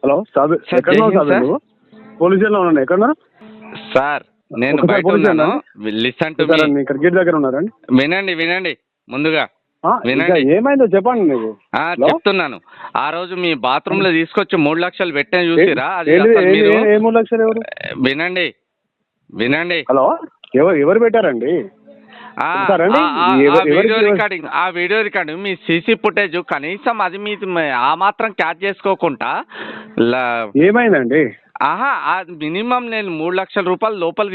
Hello Sabir, ఎక్కడున్నావు సాబిర్? నువ్వు police స్టేషన్లో ఉన్నాను. ఎక్కడున్నా సార్? నేను బయట ఉన్నాను. Listen to me. ఇక్కడ గేట్ దగ్గర ఉన్నారండి. వినండి ముందుగా వినండి. ఏమైందో చెప్పండి. నీకు చెప్తున్నాను. ఆ రోజు మీ బాత్రూమ్ లో తీసుకొచ్చి 3 లక్షలు పెట్టిన చూసిరా? అది ఏ 3 లక్షలు? ఎవరు? వినండి. హలో, ఎవరు పెట్టారండి? ఆ వీడియో రికార్డింగ్ మీ సీసీ ఫుటేజ్ కనీసం అది మీ ఆ మాత్రం క్యాచ్ చేసుకోకుండా ఏమైందండి? మినిమం నేను 3 లక్షల రూపాయలు లోపల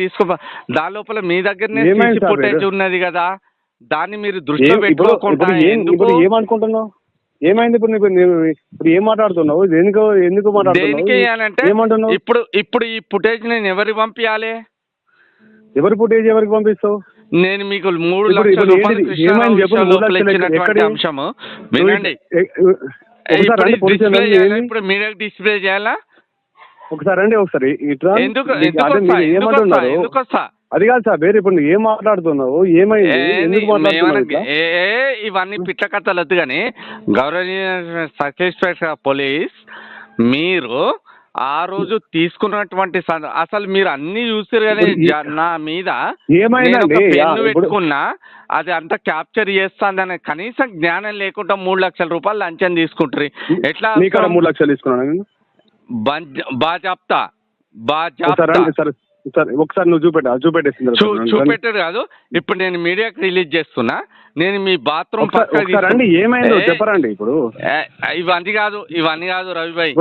దాని లోపల మీ దగ్గరనే సీసీ ఫుటేజ్ ఉన్నది కదా, దాన్ని మీరు దృష్టిలో పెట్టుకోకుండా ఏమనుకుంటున్నావు? ఏమైంది ఇప్పుడు? ఇప్పుడు ఏం మాట్లాడుతున్నావు? ఎందుకు మాట్లాడుతున్నావు? ఇప్పుడు ఈ ఫుటేజ్ నేను ఎవరికి పంపించాలి? ఎవరి ఫుటేజ్ ఎవరికి పంపిస్తావు? నేను మీకు 3 లక్షల రూపాయలు ఇచ్చినటువంటి అంశము వినండి. ఇప్పుడు మీడియాకి డిస్ప్లే చేయాలా? ఒకసారి అండి, ఒకసారి ఎందుకు అది కాదు సార్. వేరే ఇప్పుడు ఏం మాట్లాడుతున్నావు? ఏమైంది? ఇవన్నీ పిట్ల కథలు వద్దు కానీ, గౌరవనీయ సబ్ ఇన్స్పెక్టర్ పోలీస్, మీరు ఆ రోజు తీసుకున్నటువంటి అసలు మీరు అన్ని చూసారు కానీ నా మీద పెన్ను పెట్టుకున్నా అది అంతా క్యాప్చర్ చేస్తాందని కనీసం జ్ఞానం లేకుండా 3 లక్షల రూపాయలు లంచం తీసుకుంటారు. ఎట్లా 3 లక్షలు తీసుకున్నాను? బాజాప్తా ఒకసారి నువ్వు చూపెట్టారు కాదు. ఇప్పుడు నేను మీడియాకి రిలీజ్ చేస్తున్నా. నేను మీ బాత్రూమ్ ఏమైందో చెప్పరండి. ఇవన్నీ కాదు రవిభాయ్,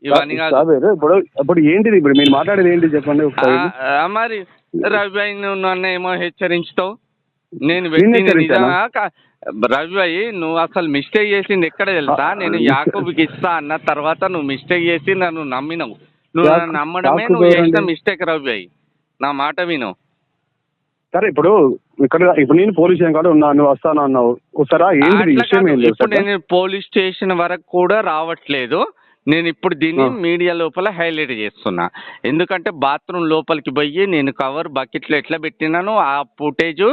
ఇవన్నీ కాదు. ఇప్పుడు ఏంటిది? ఇప్పుడు మీరు మాట్లాడేది ఏంటి చెప్పండి. మరి రవిభాయ్ నువ్వు నన్ను ఏమో హెచ్చరించుతావు. నేను రవిభాయ్ నువ్వు అసలు మిస్టేక్ చేసింది ఎక్కడ తెలుసా? నేను యాకూబ్కి ఇస్తా అన్న తర్వాత నువ్వు మిస్టేక్ చేసి నన్ను నమ్మినవు. నువ్వు నన్ను నమ్మడమే నువ్వు చేసిన మిస్టేక్ రవిభాయ్. నా మాట విను. సరే, ఇప్పుడు నేను పోలీస్ స్టేషన్ కాడ ఉన్నా, నువ్వు వస్తాను అన్నావు. ఇప్పుడు నేను పోలీస్ స్టేషన్ వరకు కూడా రావట్లేదు. నేను ఇప్పుడు దీన్ని మీడియా లోపల హైలైట్ చేస్తున్నా. ఎందుకంటే బాత్రూమ్ లోపలికి పోయి నేను కవర్ బకెట్లో ఎట్లా పెట్టినాను, ఆ ఫుటేజ్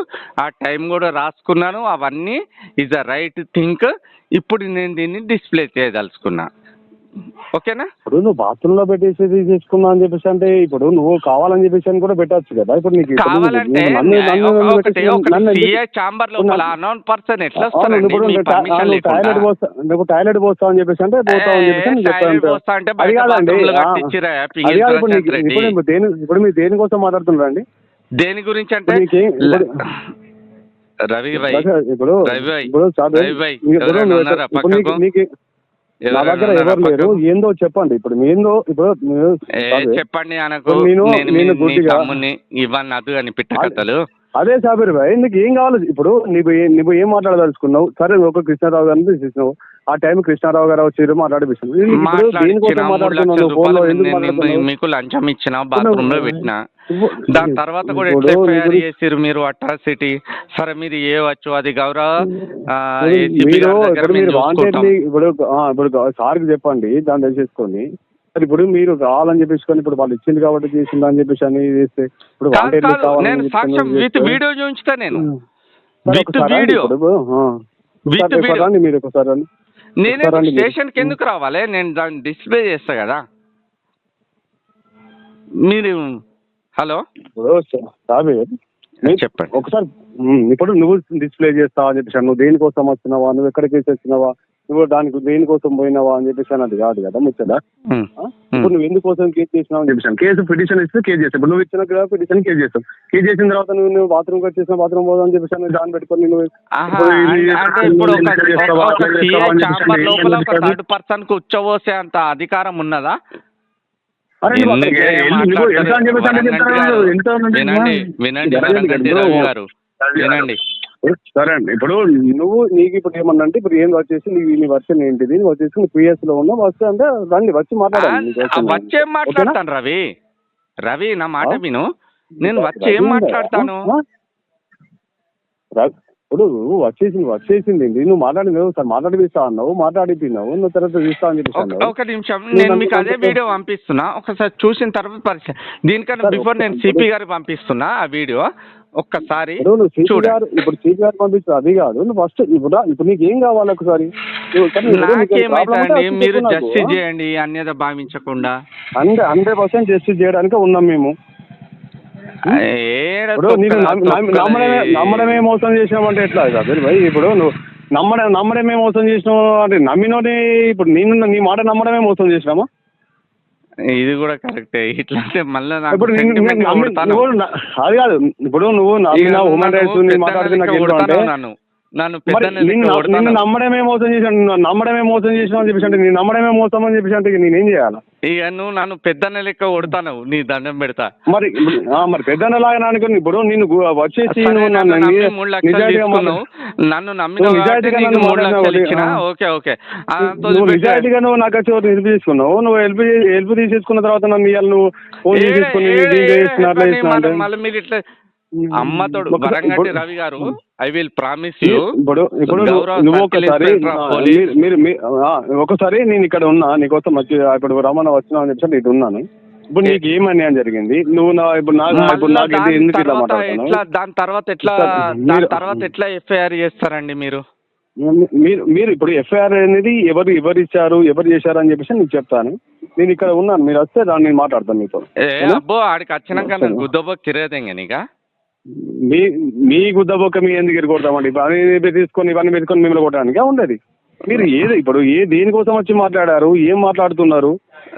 ఆ టైం కూడా రాసుకున్నాను. అవన్నీ ఈజ్ అ రైట్ థింక్. ఇప్పుడు నేను దీన్ని డిస్ప్లే చేయదలుచుకున్నా. ఓకేనా? ఇప్పుడు నువ్వు బాత్రూమ్ లో పెట్టేసి తీసుకున్నా అని చెప్పేసి అంటే ఇప్పుడు నువ్వు కావాలని చెప్పేసి అని కూడా పెట్టచ్చు కదా. ఇప్పుడు నీకు కావాలంటే టాయిలెట్ పోస్తావు అని చెప్పేసి అంటే ఇప్పుడు మీరు దేనికోసం మాట్లాడుతున్నారండి? దేని గురించి అంటే రవి నా దగ్గర ఎవరు లేరు. ఏందో చెప్పండి. ఇప్పుడు చెప్పండి. ఇవన్నీ అదు అని పిట్ట కథలు. అదే సాబిర్ భాయ్, నీకు ఏం కావాలి? ఇప్పుడు నువ్వు ఏం మాట్లాడదలుచుకున్నావు? సరే, ఒక కృష్ణారావు గారిని తీసినావు. ఆ టైం కృష్ణారావు గారు వచ్చి మాట్లాడిపిస్తున్నావు. మీకు లంచం ఇచ్చిన బాత్రూమ్ లో పెట్టిన దాని తర్వాత కూడా ఎట్లా ఎఫ్ఐఆర్ చేసారు మీరు అట్రాసిటీ? సరే, మీరు చేయవచ్చు. అది గౌరవ ఇప్పుడు సార్కి చెప్పండి, దాన్ని తెలిసేసుకొని. ఇప్పుడు మీరు కావాలని చెప్పేసుకొని ఇప్పుడు వాళ్ళు ఇచ్చింది కాబట్టి చేసింది అని చెప్పేసి అని చేస్తే ఇప్పుడు విత్ వీడియో చూపించుతా. నేను మీరు ఒకసారి నేనే స్టేషన్కి ఎందుకు రావాలి? నేను దాన్ని డిస్ప్లే చేస్తా కదా. మీరు హలో చెప్పండి ఒకసారి. ఇప్పుడు నువ్వు డిస్ప్లే చేస్తావా అని చెప్పేసి, నువ్వు దేనికోసం వచ్చినావా, నువ్వు ఎక్కడికి వచ్చినావా, నువ్వు దానికి దేనికోసం పోయినావా అని చెప్పేసి అది కాదు కదా ముచ్చట. ఇప్పుడు నువ్వు ఎందుకోసం కేసు చేసినావు అని చెప్పేసి కేసు పిటిషన్ ఇస్తే కేసు చేస్తావు. ఇప్పుడు నువ్వు ఇచ్చిన పిటిషన్ కేసు చేస్తావు. కేసు చేసిన తర్వాత నువ్వు బాత్రూమ్ వచ్చేసిన బాత్రూమ్ పోదా అని చెప్పేసి దాన్ని పెట్టుకొని నువ్వు కూర్చోవసే అంత అధికారం ఉన్నదా? వినండి. సరే అండి, ఇప్పుడు నీకు ఇప్పుడు ఏమన్నా ఇప్పుడు ఏం వచ్చేసి నీ వర్షన్ ఏంటిది? నువ్వు వచ్చేసి పిఎస్ లో ఉన్నా వస్తే అంటే రండి, వచ్చి మాట్లాడాలి. వచ్చేం మాట్లాడతాను రవి, నా మాట విను. నేను వచ్చి ఏం మాట్లాడతాను? ఇప్పుడు వచ్చేసింది నువ్వు మాట్లాడినావు సార్, మాట్లాడిపిస్తా అన్నావు, మాట్లాడిపోయినావు, నువ్వు తర్వాత చూస్తా అని చెప్పి. ఒక నిమిషం, నేను మీకు అదే వీడియో పంపిస్తున్నా. ఒకసారి చూసిన తర్వాత పరిచయం. దీనికన్నా బిఫోర్ నేను సిపి గారికి పంపిస్తున్నా ఆ వీడియో. ఒక్కసారి ఇప్పుడు సిపి గారు పంపిస్తారు. అది కాదు, నువ్వు ఫస్ట్ ఇప్పుడు నీకు ఏం కావాలి ఒకసారి నాకేమైతుందండి, మీరు జస్టిస్ చేయండి అన్యత భావించకుండా. 100% జస్టిస్ చేయడానికి ఉన్నాం మేము. ఇప్పుడు నీకు నమ్మడమే మోసం చేసినామంటే ఎట్లా సాబిర్ భాయ్? ఇప్పుడు నువ్వు నమ్మడమే మోసం చేసినావు అంటే నమ్మినోని ఇప్పుడు నీ మాట నమ్మడమే మోసం చేసినామా? ఇది కూడా కరెక్టే. ఇట్లా మళ్ళీ ఇప్పుడు అది కాదు, ఇప్పుడు నువ్వు హ్యూమన్ రైట్స్ మాట్లాడుతున్నా నన్ను నిన్ను నమ్మడమే మోసం చేశాను, నమ్మడమే మోసం చేసినావు అని చెప్పేసి అంటే నీ నమ్మడమే మోసం అని చెప్పేసి అంటే నేనేం చేయాలా? ఇక నువ్వు నన్ను పెద్దన్న లెక్క కొడతాను, నీ దండం పెడతా. మరి పెద్దన్న లాగా అనుకుని ఇప్పుడు నేను వచ్చేసి నన్ను నమ్మిన నిజాయితీగా నువ్వు నాకు వచ్చి హెల్ప్ చేసుకున్నావు. నువ్వు హెల్ప్ తీసేసుకున్న తర్వాత నన్ను ఇవాళ నువ్వు ఫోన్ చేసుకుని మళ్ళీ మీరు ఇట్లా అమ్మతోడు వరంగట్టి రవి గారు, ఐ విల్ ప్రామిస్ యూ. ఇప్పుడు నువ్వు ఒకసారి నేను ఇక్కడ ఉన్నా నీకోసం వచ్చి ఇప్పుడు రమణ వచ్చినా అని చెప్పి ఇటు ఉన్నాను. ఇప్పుడు నీకు ఏం అన్యాయం జరిగింది? నువ్వు దాని తర్వాత ఎట్లా ఎఫ్ఐఆర్ చేస్తారండి మీరు? మీరు ఇప్పుడు ఎఫ్ఐఆర్ అనేది ఎవరు ఇచ్చారు, ఎవరు చేశారు అని చెప్పేసి నీకు చెప్తాను. నేను ఇక్కడ ఉన్నాను, మీరు వస్తే దాన్ని నేను మాట్లాడతాను మీతో. అబ్బో ఆడికి వచ్చినాక గుద్దబో తిరగదేంగ నీకా మీ గుద్దబొక్క మీ ఎందుకు ఎరగొడతామండి? ఇవన్నీ తీసుకొని మిమ్మల్ని కొట్టడానికి ఉండేది. మీరు ఇప్పుడు దేనికోసం వచ్చి మాట్లాడారు, ఏం మాట్లాడుతున్నారు,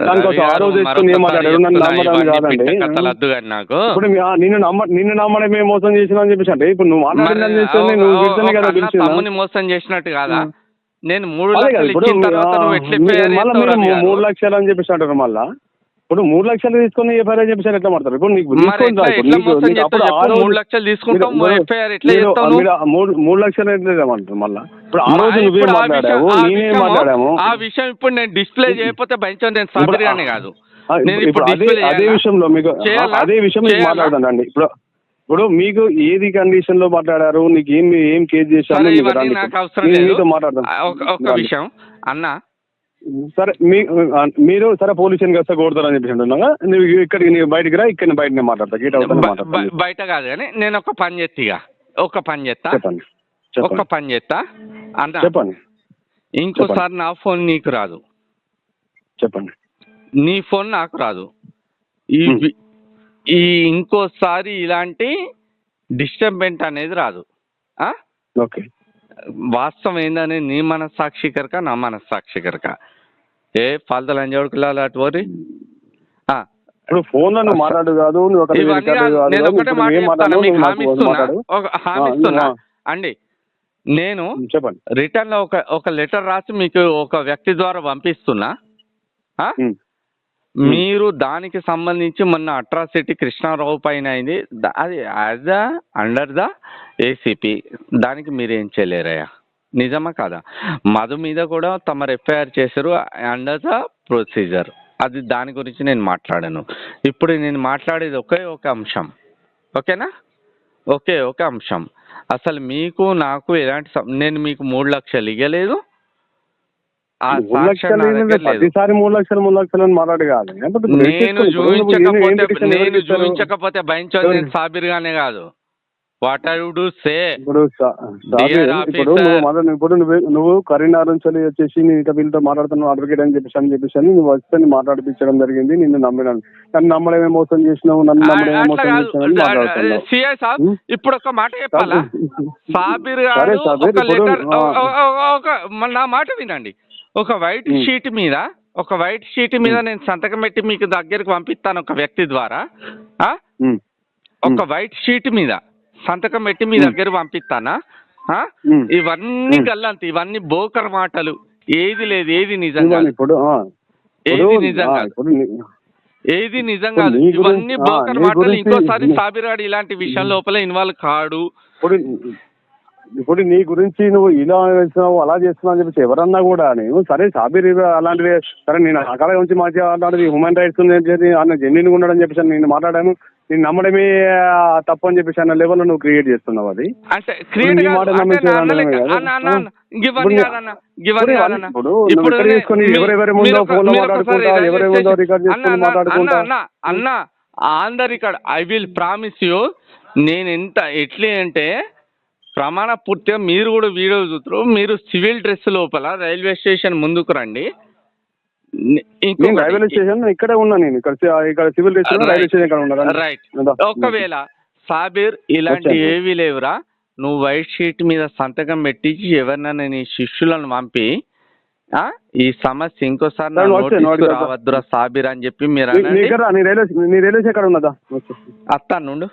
దానికోసం ఆ రోజు తెచ్చుకొని ఏం మాట్లాడారు? నన్ను నమ్మడం కాదండి. ఇప్పుడు నిన్ను నమ్మడమే మోసం చేసినా అని చెప్పేసి అంటే ఇప్పుడు నువ్వు మాట్లాడిన మోసం చేసినట్టు కాదా? నేను 3 లక్షలు అని చెప్పేసి అంటారు. మళ్ళా ఇప్పుడు 3 లక్షలు తీసుకుని ఎఫ్ఐఆర్ అని చెప్పేసి ఎట్లా మాట్లాడతారు? ఇప్పుడు నీకు 3 లక్షలు తీసుకుంటాం, 3 లక్షలు ఎట్లేమంటారు? మళ్ళా ఇప్పుడు ఆ రోజు నువ్వేం మాట్లాడావు, నేనేం మాట్లాడాము? ఆ విషయం ఇప్పుడు నేను డిస్ప్లే చేయకపోతే భయించు, నేను సాబిర్ గానే కాదు. ఇప్పుడు అదే విషయంలో మీకు మాట్లాడతానండి. ఇప్పుడు మీకు ఏది కండిషన్ లో మాట్లాడారు, నీకు ఏం కేసు చేశారు నాకు అవసరం లేదు. ఒక విషయం అన్న, సరే మీరు సరే పోలీస్ స్టేషన్కి వస్తే కొడతారని చెప్పేసి అంటున్నాగా, నువ్వు ఇక్కడికి నీ బయటికి రా, ఇక్కడ బయటనే మాట్లాడతా, గేట్ అవుతా బయట కాదు కానీ నేను ఒక పని చేస్తా అన్న, చెప్పండి. ఇంకోసారి నా ఫోన్ నీకు రాదు, చెప్పండి. నీ ఫోన్ నాకు రాదు. ఈ ఇంకోసారి ఇలాంటి డిస్టర్బెంట్ అనేది రాదు. ఓకే, వాస్తవం ఏందని నీ మనస్సాక్షి కనుక నా మనస్సాక్షి కనుక ఏ ఫాల్తలు అని చూడకులాలి అటు వరి. ఇప్పుడు ఫోన్ లో మాట్లాడు కాదు, నేను ఒకటే మాట చెప్తాను, మీకు హామీ ఇస్తున్నా అండి. నేను రిటర్న్ లో ఒక లెటర్ రాసి మీకు ఒక వ్యక్తి ద్వారా పంపిస్తున్నా. మీరు దానికి సంబంధించి మొన్న అట్రాసిటీ కృష్ణారావు పైన అయింది, అది యాజ్ అండర్ ద ఏసీపీ, దానికి మీరేం చేయలేరయ్యా, నిజమా కాదా? మధు మీద కూడా తమరు ఎఫ్ఐఆర్ చేశారు అండర్ ద ప్రొసీజర్, అది దాని గురించి నేను మాట్లాడాను. ఇప్పుడు నేను మాట్లాడేది ఒక అంశం, ఓకేనా? ఒక అంశం. అసలు మీకు నాకు ఎలాంటి నేను మీకు 3 లక్షలు ఇవ్వలేదు. ప్రతిసారి 3 లక్షలు అని మాట్లాడు కాదు. నేను చూపించకపోతే భయించదు, నేను సాబిర్ గానే కాదు. వాట్ ఐ వుడ్ సే, ఇప్పుడు నువ్వు కరీంనగర్ నుంచి వచ్చేసి నేను వీళ్ళతో మాట్లాడుతున్నావు అడ్వకేట్ అని చెప్పేసి నువ్వు వస్తే మాట్లాడిపించడం జరిగింది. నిన్ను నమ్మడం, నన్ను నమ్మడమే మోసం చేసినావు, నన్ను నమ్మడమే మోసం చేసినావు మాట్లాడుతున్నావు. సిఐ సాబ్ ఇప్పుడు ఒక మాట చెప్పాలా? సాబిర్ గారు ఒక లెటర్, నా మాట వినండి. ఒక వైట్ షీట్ మీద నేను సంతకం పెట్టి మీకు దగ్గరికి పంపిస్తాను ఒక వ్యక్తి ద్వారా. ఒక వైట్ షీట్ మీద సంతకం పెట్టి మీ దగ్గర పంపిస్తానా? ఇవన్నీ గల్లంత, ఇవన్నీ బోకర్ మాటలు. ఏది లేదు, ఏది నిజంగా, ఏది నిజంగా ఇవన్నీ బోకర్ మాటలు. ఇంకోసారి సాబిరాడు ఇలాంటి విషయం లోపల ఇన్వాల్వ్ కాడు. ఇప్పుడు నీ గురించి నువ్వు ఇలా చేస్తున్నావు అలా చేస్తున్నావు అని చెప్పేసి ఎవరన్నా కూడా నేను సరే సాబిర్ అలాంటిది సరే నేను అక్కడ గురించి మాట్లాడేది హ్యూమన్ రైట్స్ అన్న జెన్యున్గా ఉండడం చెప్పేసి నేను మాట్లాడాను. నేను నమ్మడమే తప్పు అని చెప్పేసి అన్న లెవెల్లో నువ్వు క్రియేట్ చేస్తున్నావు. అది ఎవరెవరి ముందో ఫోన్ లో మాట్లాడుకుంటా, ఎవరెవరి ముందో రికార్డ్ చేసుకుని మాట్లాడుకుంటా అన్న on the record. I will promise you, నేను ఎట్లా అంటే ప్రమాణ పూర్తిగా మీరు కూడా వీడియో చూస్తారు. మీరు సివిల్ డ్రెస్ లోపల రైల్వే స్టేషన్ ముందుకు రండి. నేను రైల్వే స్టేషన్ ఇక్కడే ఉన్నా. నేను ఇక్కడ సివిల్ స్టేషన్ రైల్వే స్టేషన్ ఇక్కడ ఉన్నా. రైట్. ఒకవేళ సాబీర్ ఇలాంటి ఏవి లేవురా, నువ్వు వైట్ షీట్ మీద సంతకం పెట్టించి ఎవరినైనా నీ శిష్యులను పంపి ఈ సమస్య ఇంకోసారి రావద్దురా సాబీర్ అని చెప్పి మీరు రైల్వే స్టేషన్ ఉన్నదా అత్తా నుండు